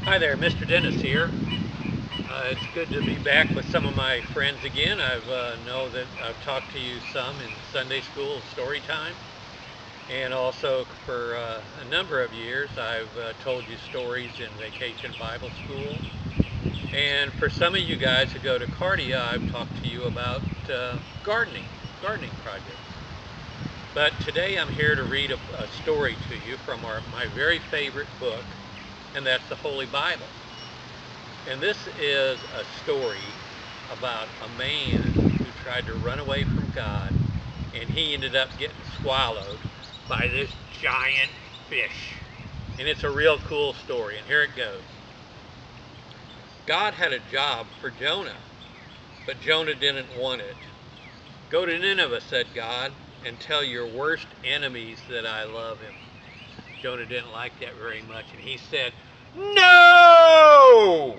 Hi there, Mr. Dennis here. It's good to be back with some of my friends again. I know that I've talked to you some in Sunday school story time, and also for a number of years I've told you stories in Vacation Bible School. And for some of you guys who go to Cardia, I've talked to you about gardening, gardening projects. But today I'm here to read a story to you from my very favorite book, and that's the Holy Bible. And this is a story about a man who tried to run away from God, and he ended up getting swallowed by this giant fish. And it's a real cool story, and here it goes. God had a job for Jonah, but Jonah didn't want it. Go to Nineveh, said God, and tell your worst enemies that I love him. Jonah didn't like that very much, and he said, "No!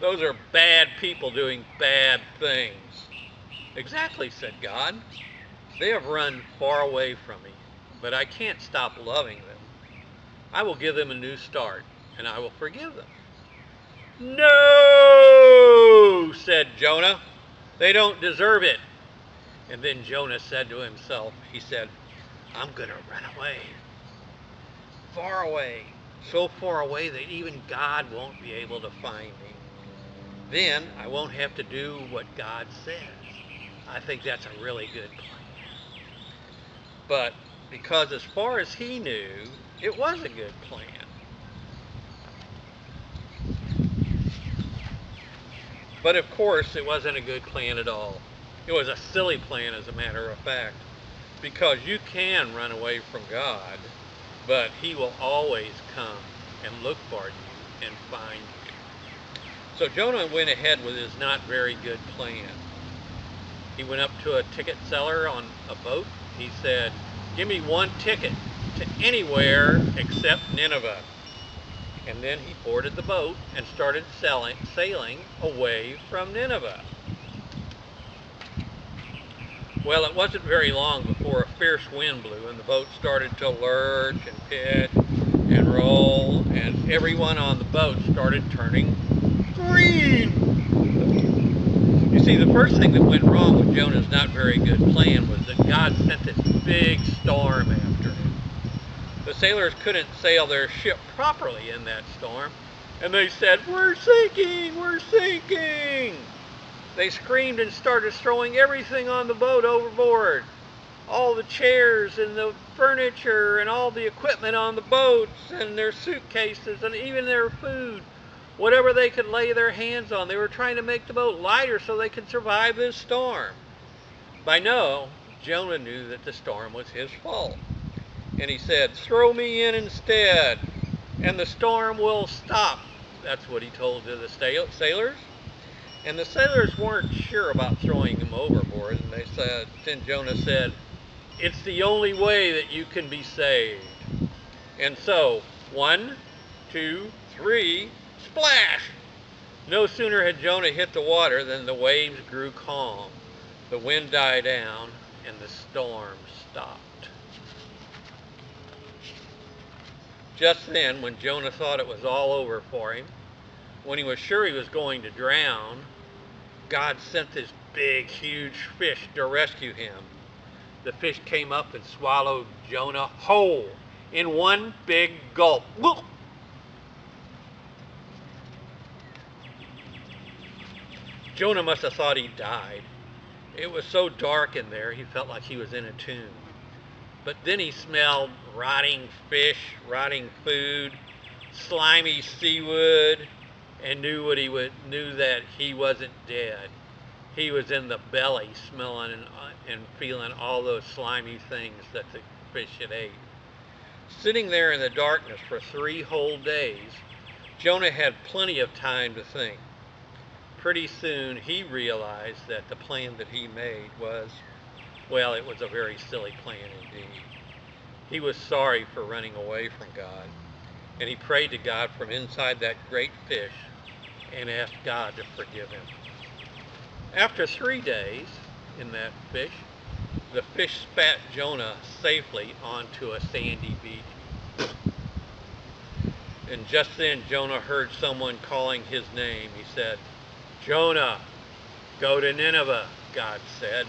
Those are bad people doing bad things." "Exactly," said God. "They have run far away from me, but I can't stop loving them. I will give them a new start, and I will forgive them." "No," said Jonah. "They don't deserve it." And then Jonah said to himself, he said, "I'm going to run away. Far away. So far away that even God won't be able to find me. Then I won't have to do what God says." I think that's a really good plan. But because as far as he knew, it was a good plan. But of course, it wasn't a good plan at all. It was a silly plan, as a matter of fact, because you can run away from God, but he will always come and look for you and find you. So Jonah went ahead with his not very good plan. He went up to a ticket seller on a boat. He said, "Give me one ticket to anywhere except Nineveh." And then he boarded the boat and started sailing away from Nineveh. Well, it wasn't very long before a fierce wind blew and the boat started to lurch and pitch and roll, and everyone on the boat started turning green. You see, the first thing that went wrong with Jonah's not very good plan was that God sent this big storm after him. The sailors couldn't sail their ship properly in that storm, and they said, "We're sinking! We're sinking!" They screamed and started throwing everything on the boat overboard. All the chairs and the furniture and all the equipment on the boats and their suitcases and even their food. Whatever they could lay their hands on. They were trying to make the boat lighter so they could survive this storm. By now, Jonah knew that the storm was his fault. And he said, "Throw me in instead, and the storm will stop." That's what he told to the sailors. And the sailors weren't sure about throwing him overboard. And then Jonah said, "It's the only way that you can be saved." And so, one, two, three, splash! No sooner had Jonah hit the water than the waves grew calm, the wind died down, and the storm stopped. Just then, when Jonah thought it was all over for him, when he was sure he was going to drown, God sent this big, huge fish to rescue him. The fish came up and swallowed Jonah whole in one big gulp. Jonah must have thought he died. It was so dark in there, he felt like he was in a tomb. But then he smelled rotting fish, rotting food, slimy seaweed, and knew that he wasn't dead. He was in the belly, smelling and feeling all those slimy things that the fish had ate. Sitting there in the darkness for 3 whole days, Jonah had plenty of time to think. Pretty soon he realized that the plan that he made was, well, it was a very silly plan indeed. He was sorry for running away from God, and he prayed to God from inside that great fish and asked God to forgive him. After 3 days in that fish, the fish spat Jonah safely onto a sandy beach. And just then Jonah heard someone calling his name. He said, "Jonah, go to Nineveh," God said.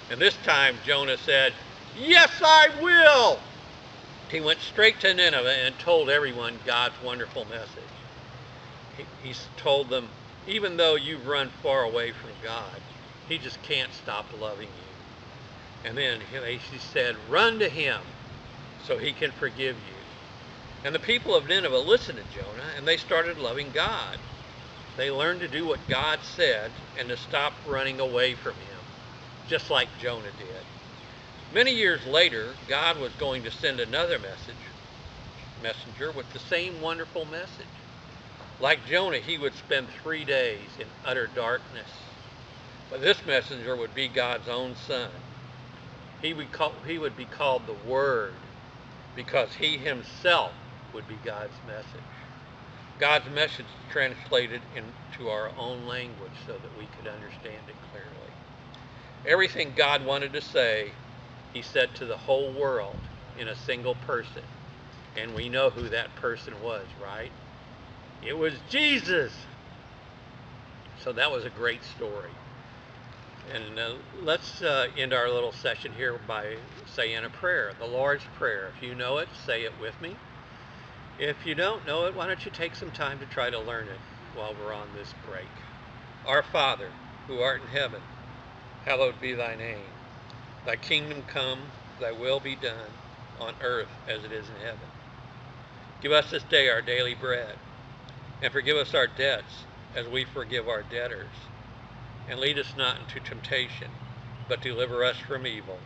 And this time Jonah said, "Yes, I will." He went straight to Nineveh and told everyone God's wonderful message. He told them, even though you've run far away from God, he just can't stop loving you. And then he said, "Run to him so he can forgive you." And the people of Nineveh listened to Jonah, and they started loving God. They learned to do what God said and to stop running away from him, just like Jonah did. Many years later, God was going to send another messenger with the same wonderful message. Like Jonah, he would spend 3 days in utter darkness. But this messenger would be God's own son. He would be called the Word, because he himself would be God's message. God's message translated into our own language so that we could understand it clearly. Everything God wanted to say, he said to the whole world in a single person. And we know who that person was, right? It was Jesus. So that was a great story. And let's end our little session here by saying a prayer, the Lord's Prayer. If you know it, say it with me. If you don't know it, why don't you take some time to try to learn it while we're on this break. Our Father, who art in heaven, hallowed be thy name. Thy kingdom come, thy will be done, on earth as it is in heaven. Give us this day our daily bread, and forgive us our debts as we forgive our debtors. And lead us not into temptation, but deliver us from evil.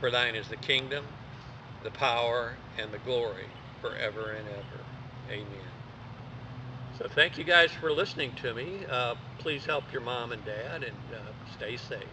For thine is the kingdom, the power, and the glory forever and ever. Amen. So thank you guys for listening to me. Please help your mom and dad, and stay safe.